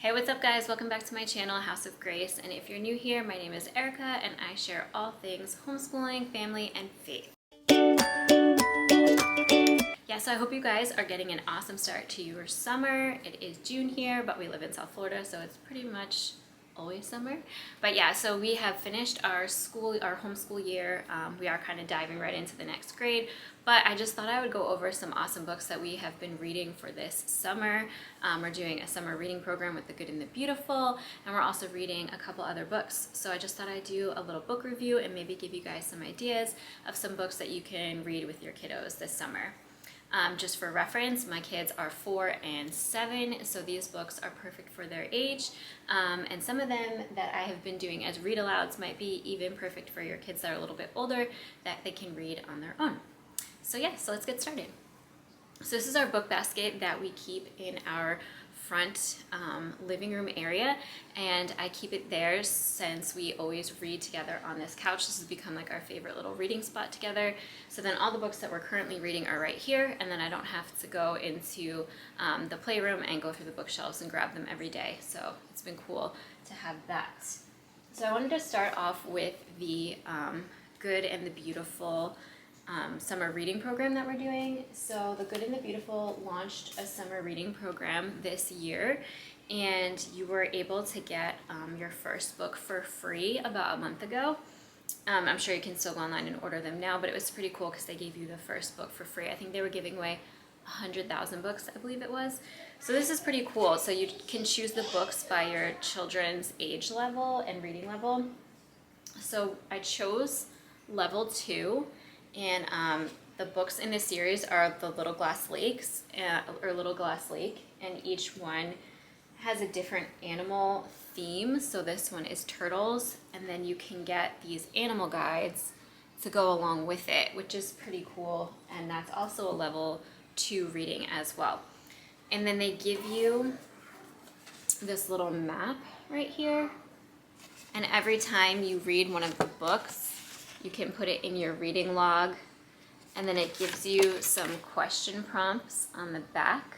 Hey, what's up guys? Welcome back to my channel, House of Grace. And if you're new here, my name is Erica and I share all things homeschooling, family, and faith. Yeah, so I hope you guys are getting an awesome start to your summer. It is June here, but we live in South Florida, so it's pretty much always summer. But yeah, so we have finished our homeschool year. We are kind of diving right into the next grade, but I just thought I would go over some awesome books that we have been reading for this summer. We're doing a summer reading program with The Good and the Beautiful, and we're also reading a couple other books. So I just thought I'd do a little book review and maybe give you guys some ideas of some books that you can read with your kiddos this summer. Just for reference, my kids are 4 and 7, so these books are perfect for their age. And some of them that I have been doing as read alouds might be even perfect for your kids that are a little bit older that they can read on their own. So yeah, so let's get started. So this is our book basket that we keep in our front living room area, and I keep it there since we always read together on this couch. This has become like our favorite little reading spot together. So then all the books that we're currently reading are right here, and then I don't have to go into the playroom and go through the bookshelves and grab them every day. So it's been cool to have that. So I wanted to start off with the Good and the Beautiful summer reading program that we're doing. So The Good and the Beautiful launched a summer reading program this year, and you were able to get your first book for free about a month ago. I'm sure you can still go online and order them now, but it was pretty cool because they gave you the first book for free. I think they were giving away 100,000 books, I believe it was. So this is pretty cool. So you can choose the books by your children's age level and reading level. So I chose level 2. And the books in this series are the Little Glass Lakes, or Little Glass Lake, and each one has a different animal theme. So this one is turtles, and then you can get these animal guides to go along with it, which is pretty cool, and that's also a level 2 reading as well. And then they give you this little map right here, and every time you read one of the books, you can put it in your reading log, and then it gives you some question prompts on the back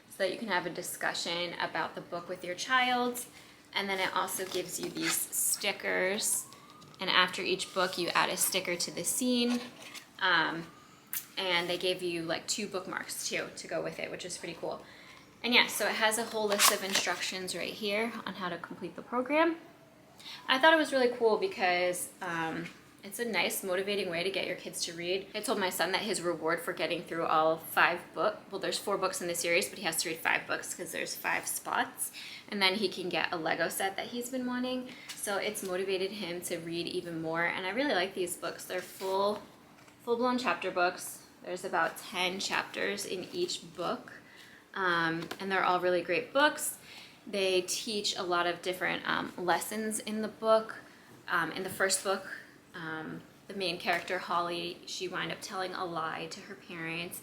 so that you can have a discussion about the book with your child. And then it also gives you these stickers, and after each book you add a sticker to the scene, and they gave you like 2 bookmarks too to go with it, which is pretty cool. And yeah, so it has a whole list of instructions right here on how to complete the program. I thought it was really cool because it's a nice, motivating way to get your kids to read. I told my son that his reward for getting through all 5 books, well, there's 4 books in the series, but he has to read 5 books because there's 5 spots. And then he can get a Lego set that he's been wanting. So it's motivated him to read even more. And I really like these books. They're full-blown chapter books. There's about 10 chapters in each book. And they're all really great books. They teach a lot of different lessons in the book. In the first book, the main character, Holly, she wound up telling a lie to her parents,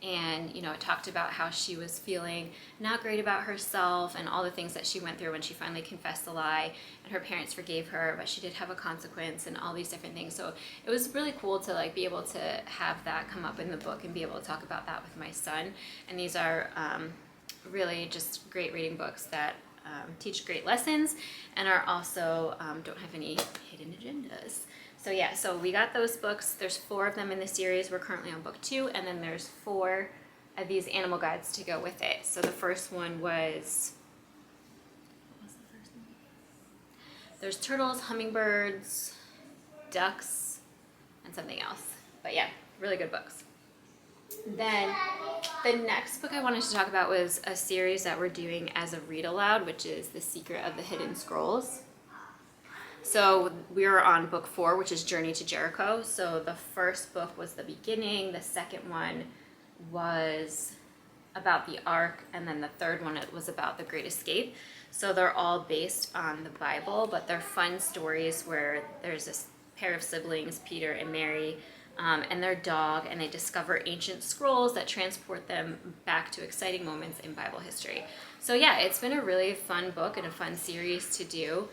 and it talked about how she was feeling not great about herself and all the things that she went through when she finally confessed the lie, and her parents forgave her, but she did have a consequence and all these different things. So it was really cool to like be able to have that come up in the book and be able to talk about that with my son. And these are really just great reading books that teach great lessons and are also don't have any hidden agendas. So yeah, so we got those books. There's 4 of them in the series. We're currently on book 2, and then there's 4 of these animal guides to go with it. So the first one was, what was the first one? There's turtles, hummingbirds, ducks, and something else. But yeah, really good books. Then the next book I wanted to talk about was a series that we're doing as a read aloud, which is The Secret of the Hidden Scrolls. So we're on book 4, which is Journey to Jericho. So the first book was the beginning, the second one was about the Ark, and then the third one was about the Great Escape. So they're all based on the Bible, but they're fun stories where there's this pair of siblings, Peter and Mary, and their dog, and they discover ancient scrolls that transport them back to exciting moments in Bible history. So yeah, it's been a really fun book and a fun series to do.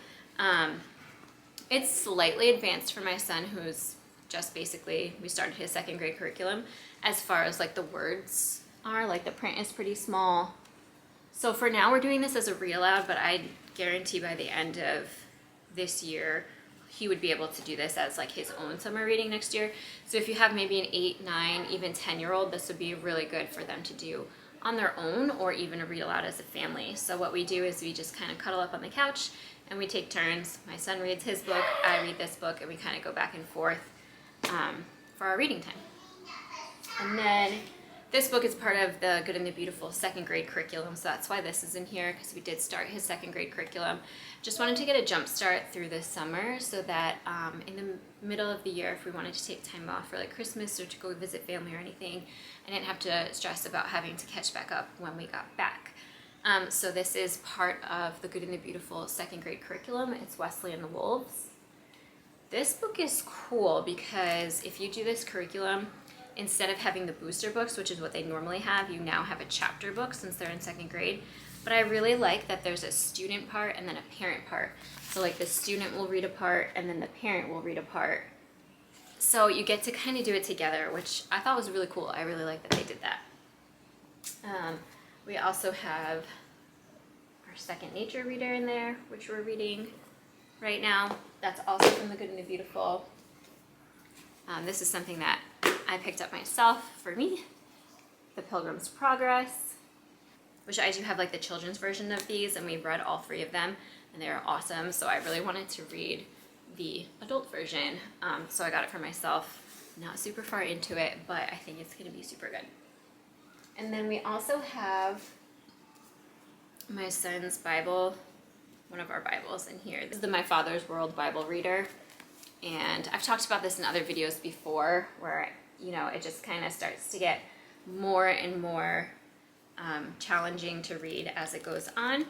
It's slightly advanced for my son, who's just basically, we started his 2nd grade curriculum, as far as like the words are, like the print is pretty small. So for now, we're doing this as a read aloud, but I guarantee by the end of this year, he would be able to do this as like his own summer reading next year. So if you have maybe an 8, 9, even 10-year-old, this would be really good for them to do on their own or even a read aloud as a family. So what we do is we just kind of cuddle up on the couch and we take turns. My son reads his book, I read this book, and we kind of go back and forth for our reading time. And then this book is part of the Good and the Beautiful second grade curriculum, so that's why this is in here, because we did start his second grade curriculum. Just wanted to get a jump start through this summer so that in the middle of the year, if we wanted to take time off for like Christmas or to go visit family or anything, I didn't have to stress about having to catch back up when we got back. So this is part of the Good and the Beautiful second grade curriculum. It's Wesley and the Wolves. This book is cool because if you do this curriculum, instead of having the booster books, which is what they normally have, you now have a chapter book since they're in second grade. But I really like that there's a student part and then a parent part. So like the student will read a part and then the parent will read a part. So you get to kind of do it together, which I thought was really cool. I really like that they did that. We also have our second nature reader in there, which we're reading right now. That's also from the Good and the Beautiful. This is something that I picked up myself for me, The Pilgrim's Progress, which I do have like the children's version of these, and we've read all 3 of them, and they're awesome. So I really wanted to read the adult version, so I got it for myself. Not super far into it, but I think it's going to be super good. And then we also have my son's Bible, one of our Bibles in here. This is the My Father's World Bible Reader. And I've talked about this in other videos before where, you know, it just kind of starts to get more and more challenging to read as it goes on,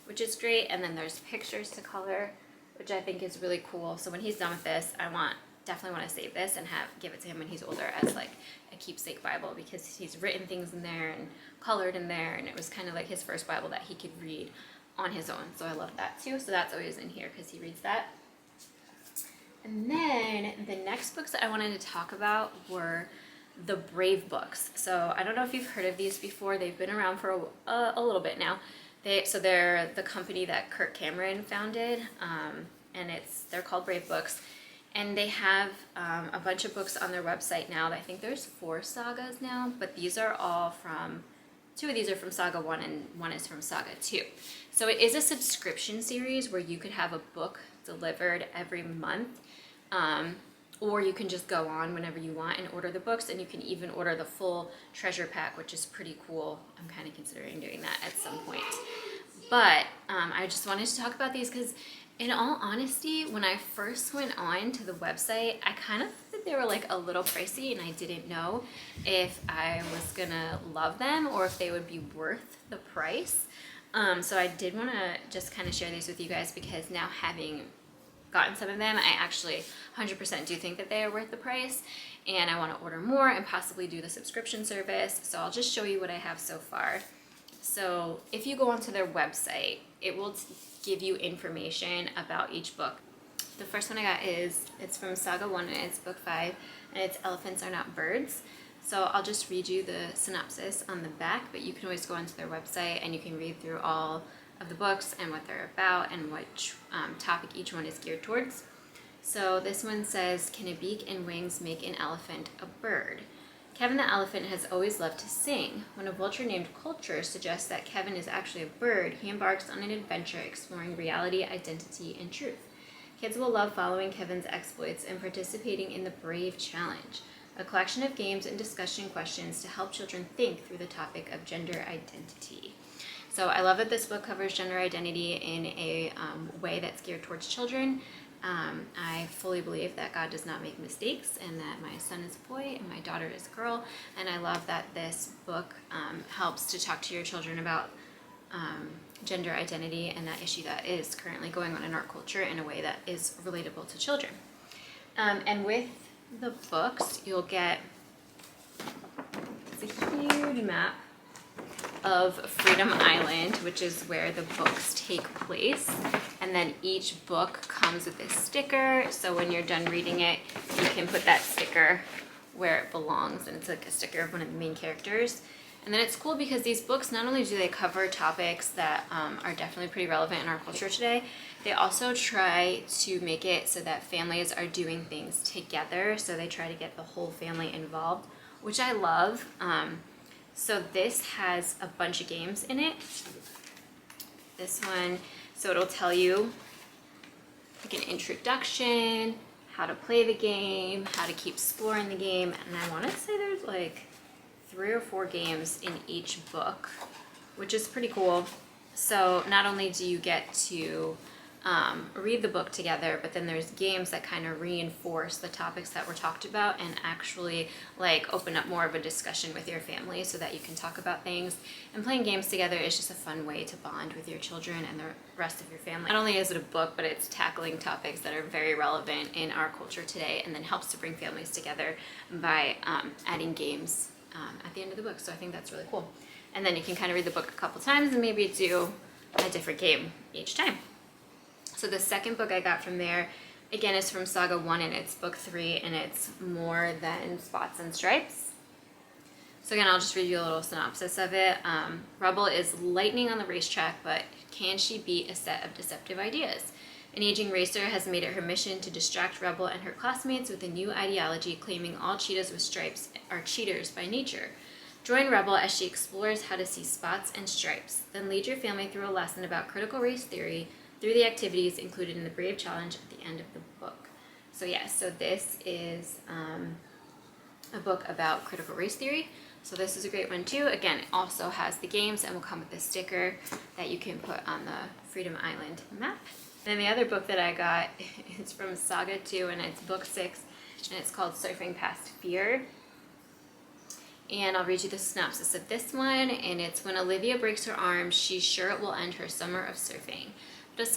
which is great. And then there's pictures to color, which I think is really cool. So when he's done with this, I definitely want to save this and give it to him when he's older as like a keepsake Bible, because he's written things in there and colored in there, and it was kind of like his first Bible that he could read on his own. So I love that too. So that's always in here because he reads that. And then the next books that I wanted to talk about were the Brave books. So I don't know if you've heard of these before. They've been around for a little bit now. They're the company that Kirk Cameron founded, and they're called Brave Books. And they have a bunch of books on their website now. I think there's 4 sagas now, but these are all from, 2 of these are from Saga 1 and 1 is from Saga 2. So it is a subscription series where you could have a book delivered every month. Or you can just go on whenever you want and order the books, and you can even order the full treasure pack, which is pretty cool. I'm kind of considering doing that at some point. But I just wanted to talk about these because, in all honesty, when I first went on to the website, I kind of thought they were like a little pricey, and I didn't know if I was gonna love them or if they would be worth the price. So I did want to just kind of share these with you guys, because now having gotten some of them, I actually 100% do think that they are worth the price, and I want to order more and possibly do the subscription service. So I'll just show you what I have so far. So if you go onto their website, it will give you information about each book. The first one I got it's from Saga 1 and it's book 5, and it's Elephants Are Not Birds. So I'll just read you the synopsis on the back, but you can always go onto their website and you can read through all of the books and what they're about and which topic each one is geared towards. So this one says, can a beak and wings make an elephant a bird? Kevin the elephant has always loved to sing. When a vulture named Culture suggests that Kevin is actually a bird, he embarks on an adventure exploring reality, identity, and truth. Kids will love following Kevin's exploits and participating in the Brave Challenge, a collection of games and discussion questions to help children think through the topic of gender identity. So I love that this book covers gender identity in a way that's geared towards children. I fully believe that God does not make mistakes, and that my son is a boy and my daughter is a girl. And I love that this book helps to talk to your children about gender identity and that issue that is currently going on in our culture in a way that is relatable to children. And with the books, you'll get a huge map of Freedom Island, which is where the books take place. And then each book comes with a sticker, so when you're done reading it, you can put that sticker where it belongs, and it's like a sticker of one of the main characters. And then it's cool because these books, not only do they cover topics that are definitely pretty relevant in our culture today, they also try to make it so that families are doing things together. So they try to get the whole family involved, which I love. So this has a bunch of games in it. This one, so it'll tell you like an introduction, how to play the game, how to keep score in the game. And I want to say there's like 3 or 4 games in each book, which is pretty cool. So not only do you get to read the book together, but then there's games that kind of reinforce the topics that were talked about and actually like open up more of a discussion with your family so that you can talk about things. And playing games together is just a fun way to bond with your children and the rest of your family. Not only is it a book, but it's tackling topics that are very relevant in our culture today, and then helps to bring families together by adding games at the end of the book. So I think that's really cool. And then you can kind of read the book a couple times and maybe do a different game each time. So the second book I got from there, again, is from Saga 1, and it's book 3, and it's More Than Spots and Stripes. So again, I'll just read you a little synopsis of it. Rebel is lightning on the racetrack, but can she beat a set of deceptive ideas? An aging racer has made it her mission to distract Rebel and her classmates with a new ideology claiming all cheetahs with stripes are cheaters by nature. Join Rebel as she explores how to see spots and stripes. Then lead your family through a lesson about critical race theory through the activities included in the Brave Challenge at the end of the book. So yeah, so this is a book about critical race theory. So this is a great one too. Again, it also has the games and will come with a sticker that you can put on the Freedom Island map. And then the other book that I got is from Saga 2, and it's book 6, and it's called Surfing Past Fear. And I'll read you the synopsis of this one, and it's when Olivia breaks her arm, she's sure it will end her summer of surfing. But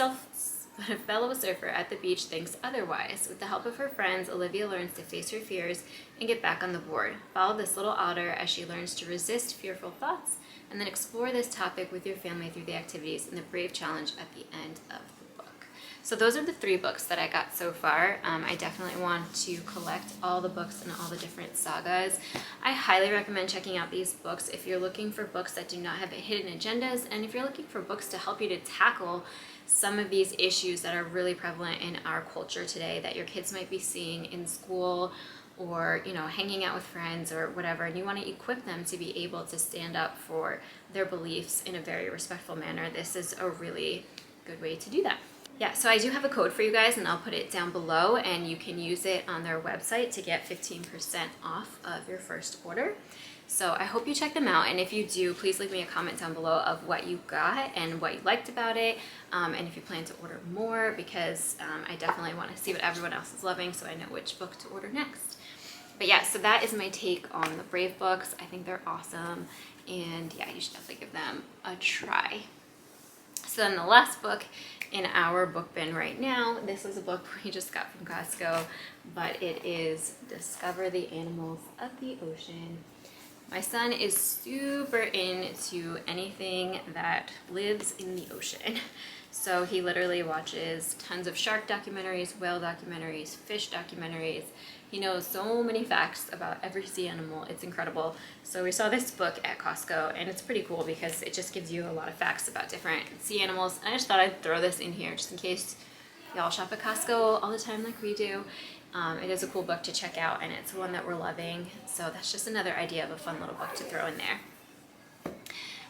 a fellow surfer at the beach thinks otherwise. With the help of her friends, Olivia learns to face her fears and get back on the board. Follow this little otter as she learns to resist fearful thoughts, and then explore this topic with your family through the activities in the Brave Challenge at the end of the book. So those are the 3 books that I got so far. I definitely want to collect all the books and all the different sagas. I highly recommend checking out these books if you're looking for books that do not have hidden agendas, and if you're looking for books to help you to tackle some of these issues that are really prevalent in our culture today that your kids might be seeing in school or, you know, hanging out with friends or whatever, and you want to equip them to be able to stand up for their beliefs in a very respectful manner. This is a really good way to do that. Yeah, so I do have a code for you guys, and I'll put it down below, and you can use it on their website to get 15% off of your first order. So I hope you check them out, and if you do, please leave me a comment down below of what you got and what you liked about it, and if you plan to order more, because I definitely want to see what everyone else is loving so I know which book to order next. But yeah, so that is my take on the Brave books. I think they're awesome, and yeah, you should definitely give them a try. So then the last book in our book bin right now, this is a book we just got from Costco, but it is Discover the Animals of the Ocean. My son is super into anything that lives in the ocean. So he literally watches tons of shark documentaries, whale documentaries, fish documentaries. He knows so many facts about every sea animal. It's incredible. So we saw this book at Costco, and it's pretty cool because it just gives you a lot of facts about different sea animals. And I just thought I'd throw this in here just in case y'all shop at Costco all the time like we do. It is a cool book to check out, and it's one that we're loving. So that's just another idea of a fun little book to throw in there.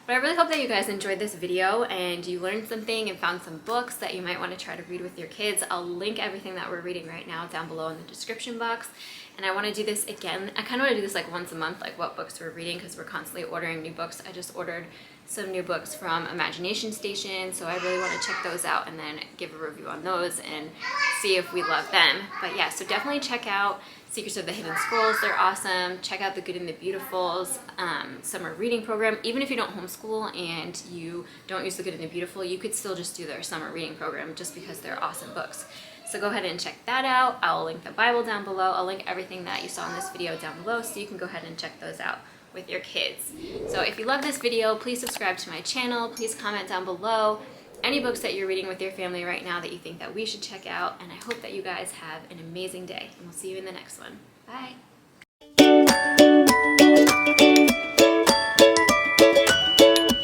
But I really hope that you guys enjoyed this video and you learned something and found some books that you might want to try to read with your kids. I'll link everything that we're reading right now down below in the description box. And I want to do this again. I kind of want to do this like once a month, like what books we're reading, because we're constantly ordering new books. I just ordered some new books from Imagination Station, so I really want to check those out and then give a review on those and see if we love them. But yeah, so definitely check out Secrets of the Hidden Scrolls. They're awesome. Check out The Good and the Beautiful's summer reading program. Even if you don't homeschool and you don't use The Good and the Beautiful, you could still just do their summer reading program just because they're awesome books. So go ahead and check that out. I'll link the Bible down below. I'll link everything that you saw in this video down below, so you can go ahead and check those out with your kids. So if you love this video, please subscribe to my channel. Please comment down below any books that you're reading with your family right now that you think that we should check out. And I hope that you guys have an amazing day, and we'll see you in the next one. Bye.